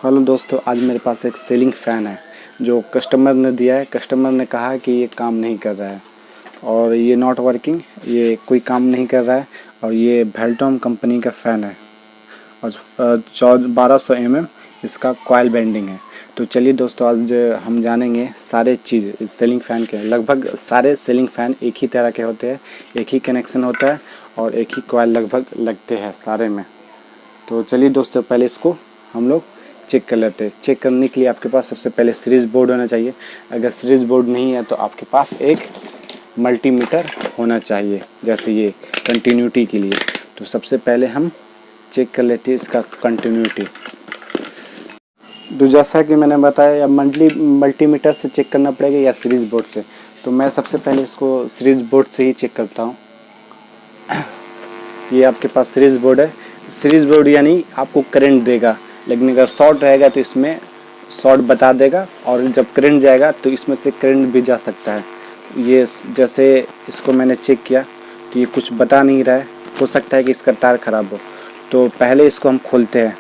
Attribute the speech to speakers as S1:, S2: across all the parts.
S1: Hello दोस्तों, आज मेरे पास एक सीलिंग फ़ैन है जो कस्टमर ने दिया है। कस्टमर ने कहा है कि ये काम नहीं कर रहा है और ये नॉट वर्किंग, ये कोई काम नहीं कर रहा है। और ये वेल्टॉम कंपनी का फ़ैन है और 1200 mm इसका कॉइल बेंडिंग है। तो चलिए दोस्तों, आज हम जानेंगे सारे चीज़ इस सीलिंग फ़ैन के। लगभग सारे सीलिंग फ़ैन एक ही तरह के होते हैं, एक ही कनेक्शन होता है और एक ही कॉइल लगभग लगते हैं सारे में। तो चलिए दोस्तों, पहले इसको हम लोग चेक कर लेते हैं। चेक करने के लिए आपके पास सबसे पहले सीरीज बोर्ड होना चाहिए। अगर सीरीज बोर्ड नहीं है तो आपके पास एक मल्टीमीटर होना चाहिए, जैसे ये कंटिन्यूटी के लिए। तो सबसे पहले हम चेक कर लेते हैं इसका कंटिन्यूटी। तो जैसा कि मैंने बताया, या मल्टीमीटर से चेक करना पड़ेगा या सीरीज बोर्ड से। तो मैं सबसे पहले इसको सीरीज बोर्ड से ही चेक करता हूँ। ये आपके पास सीरीज बोर्ड है। सीरीज बोर्ड यानी आपको करंट देगा, लेकिन अगर शॉर्ट रहेगा तो इसमें शॉर्ट बता देगा, और जब करंट जाएगा तो इसमें से करंट भी जा सकता है। ये जैसे इसको मैंने चेक किया तो ये कुछ बता नहीं रहा है, हो सकता है कि इसका तार खराब हो। तो पहले इसको हम खोलते हैं।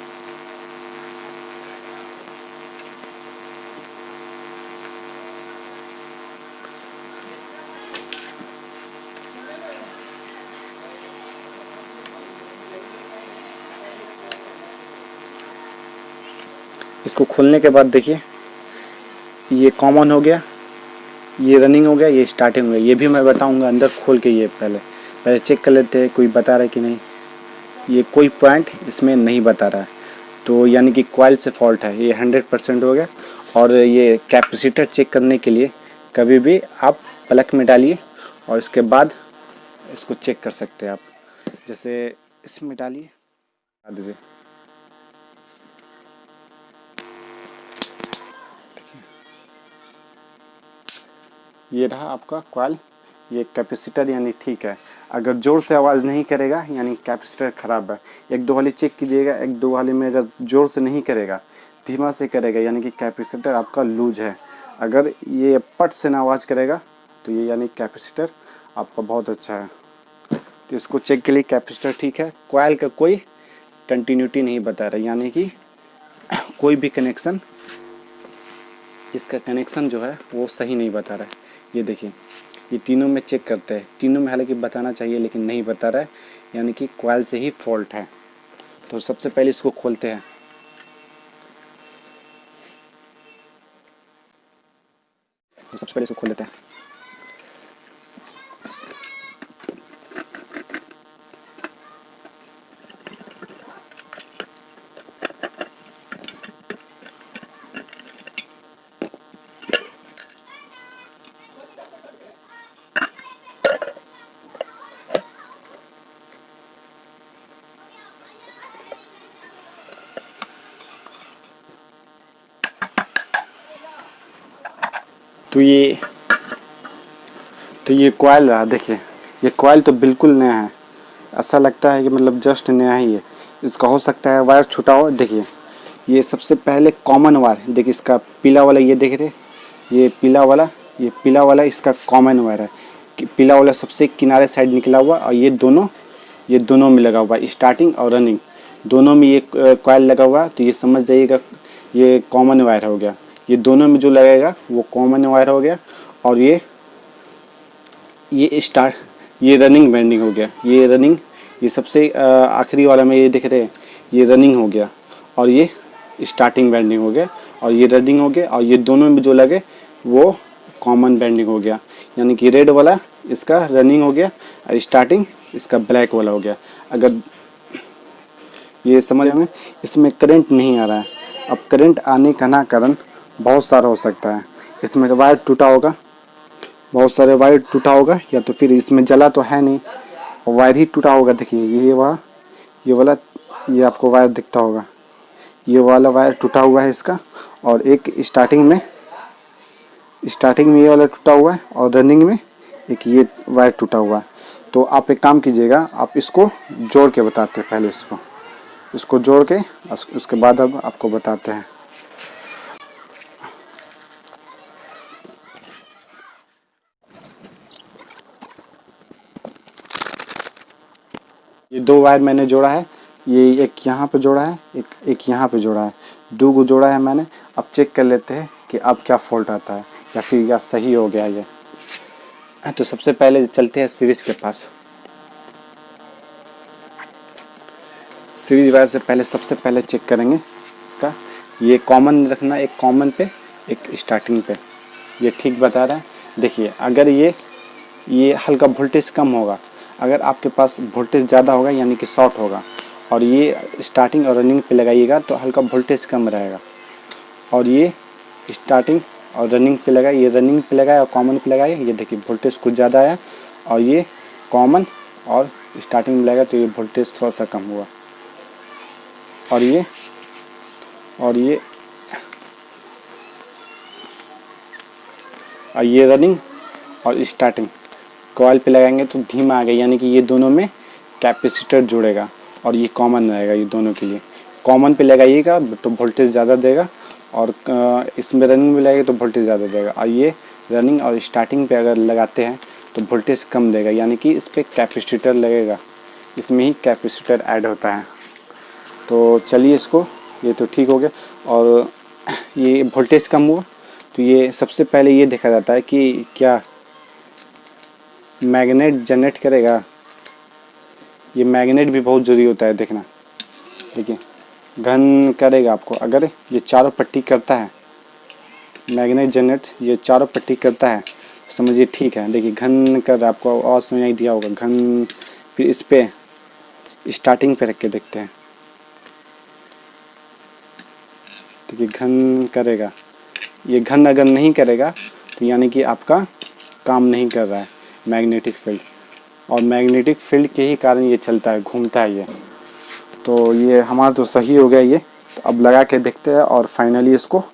S1: इसको खोलने के बाद देखिए, ये कॉमन हो गया, ये रनिंग हो गया, ये स्टार्टिंग हो गया। ये भी मैं बताऊंगा अंदर खोल के। ये पहले चेक कर लेते हैं कोई बता रहा है कि नहीं। ये कोई पॉइंट इसमें नहीं बता रहा है, तो यानी कि कॉइल से फॉल्ट है। ये 100% हो गया। और ये कैपेसिटर चेक करने के लिए कभी भी आप प्लग में डालिए और इसके बाद इसको चेक कर सकते हैं आप। जैसे इसमें डालिए, लगा दीजिए। ये रहा आपका कॉइल, ये कैपेसिटर यानी ठीक है। अगर ज़ोर से आवाज़ नहीं करेगा यानी कैपेसिटर ख़राब है। एक दो वाली चेक कीजिएगा, एक दो वाली में अगर ज़ोर से नहीं करेगा, धीमा से करेगा, यानी कि कैपेसिटर आपका लूज है। अगर ये पट से ना आवाज़ करेगा तो ये यानी कैपेसिटर आपका बहुत अच्छा है। तो इसको चेक के लिए कैपेसिटर ठीक है। कॉइल का कोई कंटिन्यूटी नहीं बता रहा, यानी कि कोई भी कनेक्शन, इसका कनेक्शन जो है वो सही नहीं बता रहा है। ये देखिए, ये तीनों में चेक करते हैं, तीनों में हालांकि बताना चाहिए लेकिन नहीं बता रहा है, यानी कि कॉइल से ही फॉल्ट है। तो सबसे पहले इसको खोलते हैं। तो सबसे पहले इसको खोल लेते हैं। तो ये कॉइल रहा। देखिए, ये कॉइल तो बिल्कुल नया है, ऐसा लगता है कि मतलब जस्ट नया ही है। इसका हो सकता है वायर छूटा हो। देखिए, ये सबसे पहले कॉमन वायर, देखिए इसका पीला वाला, ये देख रहे, ये पीला वाला इसका कॉमन वायर है। पीला वाला सबसे किनारे साइड निकला हुआ, और ये दोनों में लगा हुआ है, स्टार्टिंग और रनिंग दोनों में ये कॉइल लगा हुआ है। तो ये समझ जाइएगा ये कॉमन वायर हो गया। ये दोनों में जो लगेगा वो कॉमन वायर हो गया। और ये रनिंग बेंडिंग हो गया। ये रनिंग, ये सबसे आखिरी वाला में ये दिख रहे हैं, ये रनिंग हो गया। और ये स्टार्टिंग बेंडिंग हो गया, और ये रनिंग हो गया। और ये दोनों में जो लगे वो कॉमन बेंडिंग हो गया, यानी कि रेड वाला इसका रनिंग हो गया और स्टार्टिंग इसका ब्लैक वाला हो गया। अगर ये समझ में, इसमें करंट नहीं आ रहा है। अब करंट आने का ना कारण बहुत सारा हो सकता है। इसमें वायर टूटा होगा, बहुत सारे वायर टूटा होगा, या तो फिर इसमें जला तो है नहीं, वायर ही टूटा होगा। देखिए, ये वाला, ये आपको वायर दिखता होगा, ये वाला वायर टूटा हुआ है इसका। और एक स्टार्टिंग में ये वाला टूटा हुआ है, और रनिंग में एक ये वायर टूटा हुआ है। तो आप एक काम कीजिएगा, आप इसको जोड़ के बताते हैं। पहले इसको जोड़ के उसके बाद अब आपको बताते हैं। ये दो वायर मैंने जोड़ा है, ये एक यहाँ पे जोड़ा है, एक यहाँ पे जोड़ा है, 2 को जोड़ा है मैंने। अब चेक कर लेते हैं कि अब क्या फॉल्ट आता है या फिर क्या सही हो गया ये। तो सबसे पहले चलते हैं सीरीज के पास। सीरीज वायर से पहले सबसे पहले चेक करेंगे इसका, ये कॉमन रखना, एक कॉमन पे एक स्टार्टिंग पे, ये ठीक बता रहा है। देखिए अगर ये हल्का वोल्टेज कम होगा, अगर आपके पास वोल्टेज ज़्यादा होगा यानी कि शॉर्ट होगा, और ये स्टार्टिंग और रनिंग पे लगाइएगा तो हल्का वोल्टेज कम रहेगा। और ये स्टार्टिंग और रनिंग पे लगाए, ये रनिंग पे लगाए और कॉमन पे लगाए, ये देखिए वोल्टेज कुछ ज़्यादा आया। और ये कॉमन और स्टार्टिंग में लगाए तो ये वोल्टेज थोड़ा सा कम हुआ। और ये रनिंग और स्टार्टिंग कॉइल पे लगाएंगे तो धीमा आ गया, यानी कि ये दोनों में कैपेसिटर जुड़ेगा और ये कॉमन रहेगा ये दोनों के लिए। कॉमन पे लगाइएगा तो वोल्टेज ज़्यादा देगा, और इसमें रनिंग में लगाइए तो वोल्टेज ज़्यादा देगा। और ये रनिंग और स्टार्टिंग पे अगर लगाते हैं तो वोल्टेज कम देगा, यानी कि इस पर कैपेसिटर लगेगा, इसमें ही कैपेसिटर ऐड होता है। तो चलिए इसको, ये तो ठीक हो गया। और ये वोल्टेज कम हुआ तो ये सबसे पहले ये देखा जाता है कि क्या मैग्नेट जनरेट करेगा। ये मैग्नेट भी बहुत ज़रूरी होता है देखना। देखिए घन करेगा आपको, अगर ये चारों पट्टी करता है मैग्नेट जनरेट, ये चारों पट्टी करता है तो समझिए ठीक है। देखिए घन कर, आपको और सुनाई दिया होगा घन। फिर इस पे स्टार्टिंग पे रख के देखते हैं, देखिए घन करेगा। ये घन अगर नहीं करेगा तो यानी कि आपका काम नहीं कर रहा है मैग्नेटिक फील्ड, और मैग्नेटिक फील्ड के ही कारण ये चलता है, घूमता है ये। तो ये हमारा तो सही हो गया ये। तो अब लगा के देखते हैं और फाइनली इसको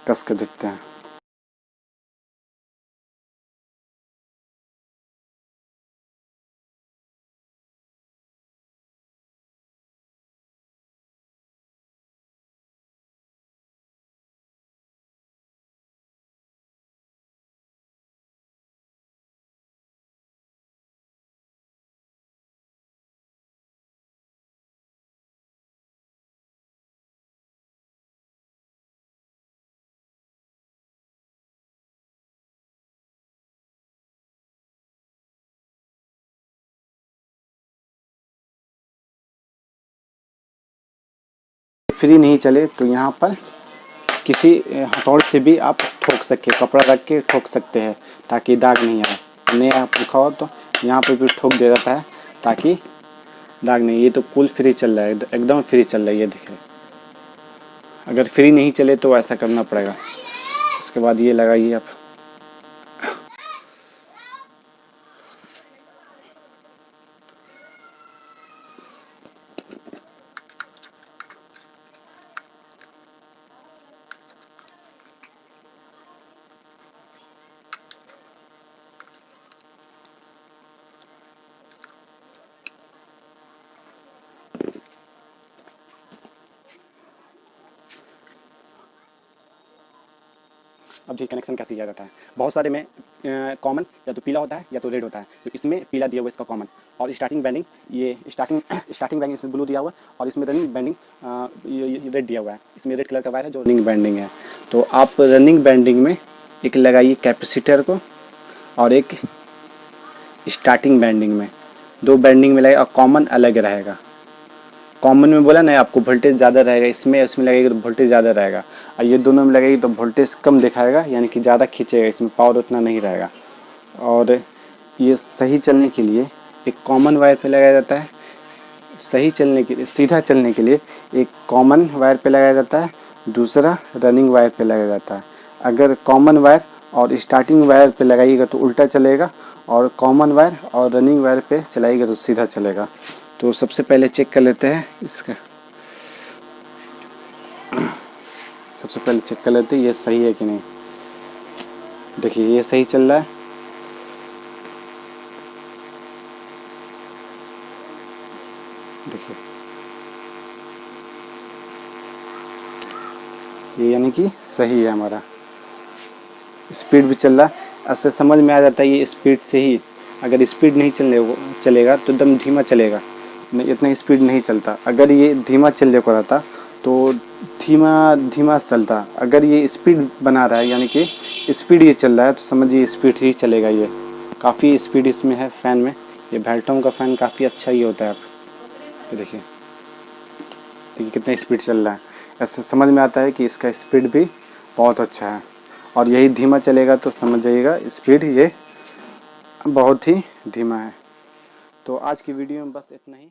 S1: कस के देखते हैं। फ्री नहीं चले तो यहाँ पर किसी हथौड़े से भी आप ठोक सकते, कपड़ा रख के ठोक सकते हैं ताकि दाग नहीं आए। नहीं आप लिखा हो तो यहाँ पर भी ठोक दिया जाता है ताकि दाग नहीं। ये तो कुल फ्री चल रहा है, एकदम फ्री चल रहा है ये देखिए। अगर फ्री नहीं चले तो ऐसा करना पड़ेगा। उसके बाद ये लगाइए आप। अब जी कनेक्शन कैसे किया जाता है, बहुत सारे में कॉमन या तो पीला होता है या तो रेड होता है। तो इसमें पीला दिया हुआ इसका कॉमन, और स्टार्टिंग बैंडिंग, ये स्टार्टिंग बैंडिंग इसमें ब्लू दिया हुआ है, और इसमें रनिंग बैंडिंग ये रेड दिया हुआ है। इसमें रेड कलर का वायर है जो रनिंग बैंडिंग है। तो आप रनिंग बैंडिंग में एक लगाइए कैपेसिटर को, और एक स्टार्टिंग बैंडिंग में, 2 बैंडिंग में लगाइए, और कॉमन अलग रहेगा। कॉमन में बोला ना आपको वोल्टेज ज़्यादा रहेगा, इसमें लगेगा तो वोल्टेज ज़्यादा रहेगा, और ये दोनों में लगेगी तो वोल्टेज कम दिखाएगा, यानी कि ज़्यादा खींचेगा, इसमें पावर उतना नहीं रहेगा। और ये सही चलने के लिए एक कॉमन वायर पे लगाया जाता है, सही चलने के लिए, सीधा चलने के लिए एक कॉमन वायर पे लगाया जाता है, दूसरा रनिंग वायर पे लगाया जाता है। अगर कॉमन वायर और स्टार्टिंग वायर पे लगाइएगा तो उल्टा चलेगा, और कॉमन वायर और रनिंग वायर पे चलाइएगा तो सीधा चलेगा। तो सबसे पहले चेक कर लेते हैं इसका, सबसे पहले चेक कर लेते हैं ये सही है कि नहीं। देखिए ये सही चल रहा है, देखिए ये यानी कि सही है हमारा। स्पीड भी चल रहा है, ऐसे समझ में आ जाता है ये स्पीड से ही। अगर स्पीड नहीं चलेगा तो एकदम धीमा चलेगा, इतना स्पीड नहीं चलता। अगर ये धीमा चलने को रहता तो धीमा चलता। अगर ये स्पीड बना रहा है यानी कि स्पीड ये चल रहा है तो समझिए स्पीड ही चलेगा। ये काफ़ी स्पीड इसमें है फ़ैन में। ये वेल्टॉम का फ़ैन काफ़ी अच्छा ही होता है। आप देखिए कितना स्पीड चल रहा है। ऐसे समझ में आता है कि इसका स्पीड भी बहुत अच्छा है। और यही धीमा चलेगा तो समझ जाइएगा स्पीड ये बहुत ही धीमा है। तो आज की वीडियो में बस इतना ही।